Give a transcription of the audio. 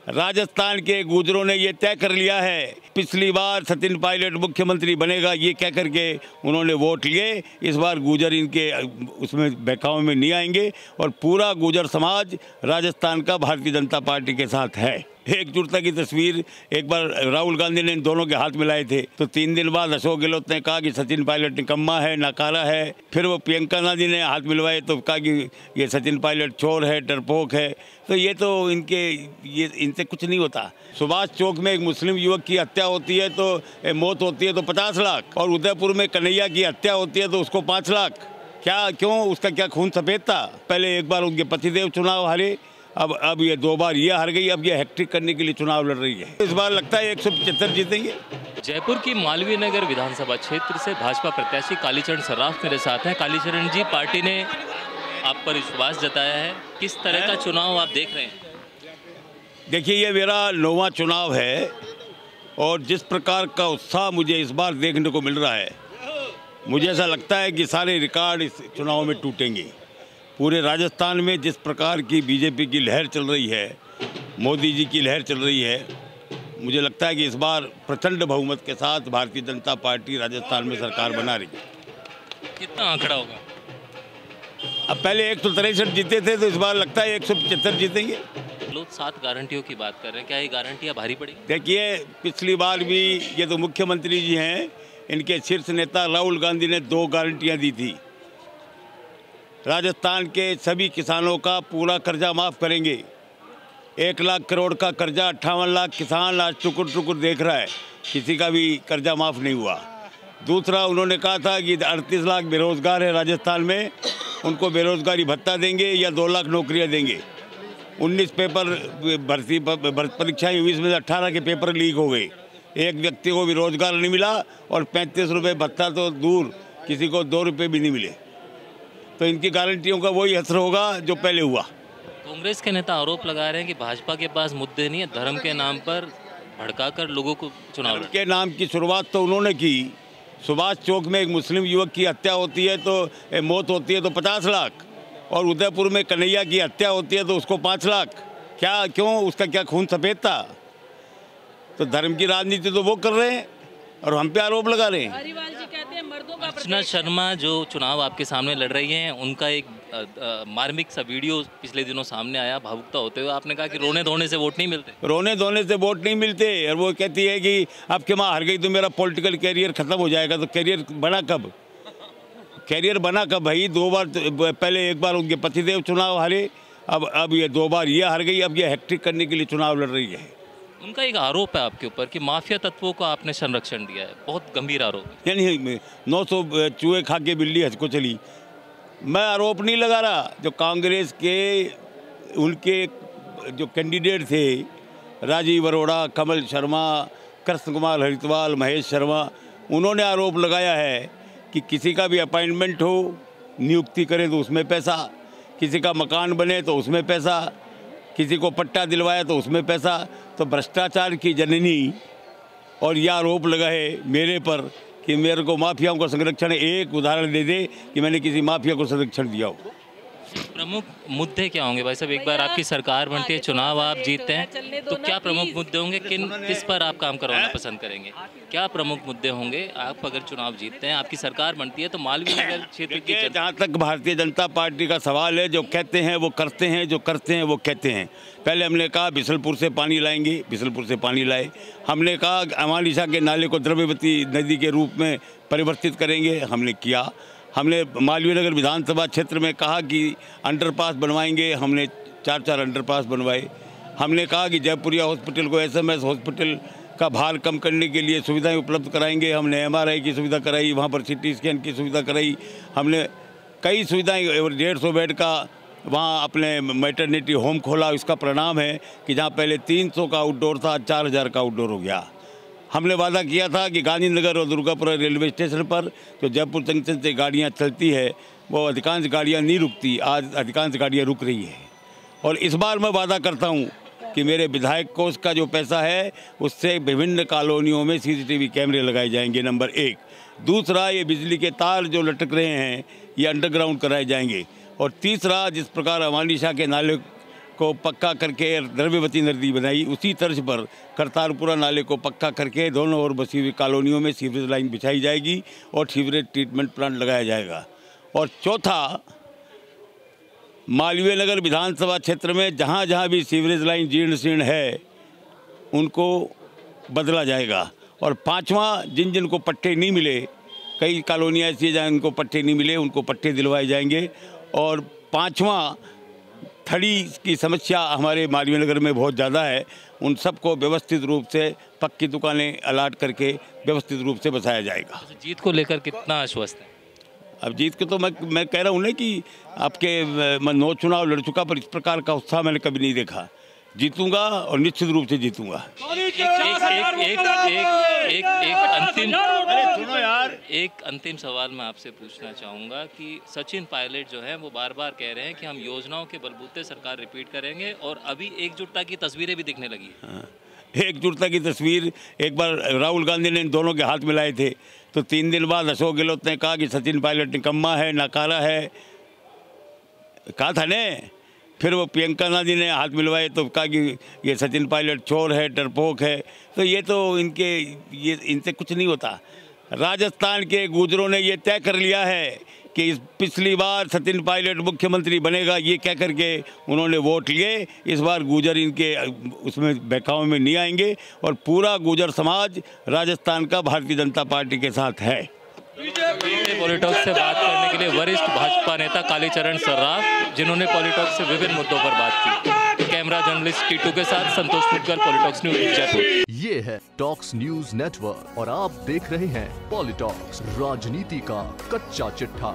राजस्थान के गुजरों ने ये तय कर लिया है, पिछली बार सचिन पायलट मुख्यमंत्री बनेगा ये कह करके उन्होंने वोट लिए। इस बार गुजर इनके उसमें बहकावे में नहीं आएंगे और पूरा गुजर समाज राजस्थान का भारतीय जनता पार्टी के साथ है। एकजुटता की तस्वीर एक बार राहुल गांधी ने इन दोनों के हाथ मिलाए थे, तो 3 दिन बाद अशोक गहलोत ने कहा कि सचिन पायलट निकम्मा है, नकारा है। फिर वो प्रियंका गांधी ने हाथ मिलवाए तो कहा कि ये सचिन पायलट चोर है, डरपोक है। तो ये तो इनसे कुछ नहीं होता। सुभाष चौक में एक मुस्लिम युवक की हत्या होती है तो मौत होती है तो 50 लाख, और उदयपुर में कन्हैया की हत्या होती है तो उसको 5 लाख। क्या क्यों? उसका क्या खून सफेद था? पहले एक बार उनके पतिदेव चुनाव हारे, अब ये 2 बार ये हार गई, अब ये हैट्रिक करने के लिए चुनाव लड़ रही है। इस बार लगता है 175 जीतेंगे। जयपुर की मालवीय नगर विधानसभा क्षेत्र से भाजपा प्रत्याशी कालीचरण सर्राफ मेरे साथ हैं। कालीचरण जी, पार्टी ने आप पर विश्वास जताया है, किस तरह का चुनाव आप देख रहे हैं? देखिए, ये मेरा 9वां चुनाव है और जिस प्रकार का उत्साह मुझे इस बार देखने को मिल रहा है, मुझे ऐसा लगता है कि सारे रिकॉर्ड इस चुनाव में टूटेंगे। पूरे राजस्थान में जिस प्रकार की बीजेपी की लहर चल रही है, मोदी जी की लहर चल रही है, मुझे लगता है कि इस बार प्रचंड बहुमत के साथ भारतीय जनता पार्टी राजस्थान में सरकार बना रही है। कितना आंकड़ा होगा? अब पहले 163 जीते थे, तो इस बार लगता है 175 जीतेंगे। लोग 7 गारंटियों की बात कर रहे हैं, क्या ये गारंटियाँ भारी पड़ेगी? देखिए, पिछली बार भी ये तो मुख्यमंत्री जी हैं, इनके शीर्ष नेता राहुल गांधी ने 2 गारंटियाँ दी थी। राजस्थान के सभी किसानों का पूरा कर्जा माफ़ करेंगे। 1 लाख करोड़ का कर्जा 58 लाख किसान आज टुकुर टुकुर देख रहा है, किसी का भी कर्जा माफ़ नहीं हुआ। दूसरा, उन्होंने कहा था कि 38 लाख बेरोजगार है राजस्थान में, उनको बेरोजगारी भत्ता देंगे या 2 लाख नौकरियां देंगे। 19 पेपर भर्ती परीक्षाएं हुई, इसमें 18 के पेपर लीक हो गए। एक व्यक्ति को भी रोजगार नहीं मिला और 35 रुपये भत्ता तो दूर, किसी को 2 रुपये भी नहीं मिले। तो इनकी गारंटियों का वही असर होगा जो पहले हुआ। कांग्रेस के नेता आरोप लगा रहे हैं कि भाजपा के पास मुद्दे नहीं है, धर्म के नाम पर भड़काकर लोगों को चुनाव के नाम की शुरुआत तो उन्होंने की। सुभाष चौक में एक मुस्लिम युवक की हत्या होती है तो मौत होती है तो 50 लाख, और उदयपुर में कन्हैया की हत्या होती है तो उसको 5 लाख। क्या क्यों? उसका क्या खून सफेद था? तो धर्म की राजनीति तो वो कर रहे हैं और हम पे आरोप लगा रहे हैं। अर्चना शर्मा जो चुनाव आपके सामने लड़ रही हैं, उनका एक मार्मिक सा वीडियो पिछले दिनों सामने आया, भावुकता होते हुए आपने कहा कि रोने धोने से वोट नहीं मिलते। रोने धोने से वोट नहीं मिलते, और वो कहती है कि आपके माँ हार गई तो मेरा पॉलिटिकल कैरियर खत्म हो जाएगा। तो कैरियर बना कब? भाई 2 बार, पहले एक बार उनके पतिदेव चुनाव हारे, अब ये 2 बार ये हार गई, अब ये हैट्रिक करने के लिए चुनाव लड़ रही है। उनका एक आरोप है आपके ऊपर कि माफिया तत्वों को आपने संरक्षण दिया है, बहुत गंभीर आरोप है। यानी 900 चूहे खा के बिल्ली हंस को चली। मैं आरोप नहीं लगा रहा, जो कांग्रेस के उनके जो कैंडिडेट थे, राजीव अरोड़ा, कमल शर्मा, कृष्ण कुमार हरिद्वाल, महेश शर्मा, उन्होंने आरोप लगाया है कि किसी का भी अपॉइंटमेंट हो, नियुक्ति करें तो उसमें पैसा, किसी का मकान बने तो उसमें पैसा, किसी को पट्टा दिलवाया तो उसमें पैसा। तो भ्रष्टाचार की जननी, और यह आरोप लगा है मेरे पर कि मेरे को माफियाओं का संरक्षण, एक उदाहरण दे दे कि मैंने किसी माफिया को संरक्षण दिया हो। प्रमुख मुद्दे क्या होंगे भाई साहब? एक बार आपकी सरकार बनती है, चुनाव आप जीतते हैं, तो क्या प्रमुख मुद्दे होंगे? किस पर आप काम करवाना पसंद करेंगे? क्या प्रमुख मुद्दे होंगे आप अगर चुनाव जीतते हैं, आपकी सरकार बनती है? तो मालवीय नगर क्षेत्र की जहाँ तक भारतीय जनता पार्टी का सवाल है, जो कहते हैं वो करते हैं, जो करते हैं वो कहते हैं। पहले हमने कहा बिसलपुर से पानी लाएंगे, बिसलपुर से पानी लाए। हमने कहा अमानिशा के नाले को द्रव्यवती नदी के रूप में परिवर्तित करेंगे, हमने किया। हमने मालवीय नगर विधानसभा क्षेत्र में कहा कि अंडरपास बनवाएंगे, हमने 4 अंडरपास बनवाए। हमने कहा कि जयपुरिया हॉस्पिटल को SMS हॉस्पिटल का भार कम करने के लिए सुविधाएं उपलब्ध कराएंगे, हमने MRI की सुविधा कराई, वहां पर CT स्कैन की सुविधा कराई। हमने कई सुविधाएं, 150 बेड का वहाँ अपने मैटरनिटी होम खोला। इसका परिणाम है कि जहाँ पहले 300 का आउटडोर था, 4000 का आउटडोर हो गया। हमने वादा किया था कि गांधीनगर और दुर्गापुरा रेलवे स्टेशन पर जो जयपुर जंक्शन से गाड़ियां चलती है, वो अधिकांश गाड़ियां नहीं रुकती, आज अधिकांश गाड़ियां रुक रही है। और इस बार मैं वादा करता हूं कि मेरे विधायक कोष का जो पैसा है, उससे विभिन्न कॉलोनियों में CCTV कैमरे लगाए जाएंगे, नंबर 1। दूसरा, ये बिजली के तार जो लटक रहे हैं, ये अंडरग्राउंड कराए जाएंगे। और तीसरा, जिस प्रकार अमानिशा के नाले को पक्का करके द्रव्यवती नदी बनाई, उसी तर्ज पर करतारपुरा नाले को पक्का करके दोनों ओर बसी हुई कॉलोनियों में सीवरेज लाइन बिछाई जाएगी और सीवरेज ट्रीटमेंट प्लांट लगाया जाएगा। और चौथा, मालवीय नगर विधानसभा क्षेत्र में जहाँ जहाँ भी सीवरेज लाइन जीर्ण शीर्ण है उनको बदला जाएगा। और पांचवा, जिन जिन को पट्टे नहीं मिले, कई कॉलोनियाँ ऐसी हैं जहाँ इनको पट्टे नहीं मिले, उनको पट्टे दिलवाए जाएंगे। और पांचवा, थड़ी की समस्या हमारे मालवीय नगर में बहुत ज़्यादा है, उन सबको व्यवस्थित रूप से पक्की दुकानें अलाट करके व्यवस्थित रूप से बसाया जाएगा। जीत को लेकर कितना आश्वस्त है? अब जीत के तो मैं कह रहा हूँ ना कि आपके मैं 9 चुनाव लड़ चुका, पर इस प्रकार का उत्साह मैंने कभी नहीं देखा। जीतूंगा और निश्चित रूप से जीतूंगा। एक अंतिम सवाल मैं आपसे पूछना चाहूँगा कि सचिन पायलट जो है वो बार बार कह रहे हैं कि हम योजनाओं के बलबूते सरकार रिपीट करेंगे, और अभी एकजुटता की तस्वीरें भी दिखने लगी। हाँ, एकजुटता की तस्वीर एक बार राहुल गांधी ने इन दोनों के हाथ मिलाए थे, तो 3 दिन बाद अशोक गहलोत ने कहा कि सचिन पायलट निकम्मा है, नाकारा है, कहा था ने। फिर वो प्रियंका गांधी ने हाथ मिलवाए तो कहा कि ये सचिन पायलट चोर है, डरपोक है। तो ये तो इनसे कुछ नहीं होता। राजस्थान के गुर्जरों ने ये तय कर लिया है कि इस पिछली बार सचिन पायलट मुख्यमंत्री बनेगा, ये कह करके उन्होंने वोट लिए। इस बार गुर्जर इनके उसमें बहकावे में नहीं आएंगे और पूरा गुर्जर समाज राजस्थान का भारतीय जनता पार्टी के साथ है। पॉलिटॉक्स से बात करने के लिए वरिष्ठ भाजपा नेता कालीचरण सर्राफ, जिन्होंने पॉलिटॉक्स से विभिन्न मुद्दों पर बात की। कैमरा जर्नलिस्ट टीटू के साथ संतोष मुदगल, पॉलिटॉक्स न्यूज, जयपुर। ये है टॉक्स न्यूज नेटवर्क और आप देख रहे हैं पॉलिटॉक्स, राजनीति का कच्चा चिट्ठा।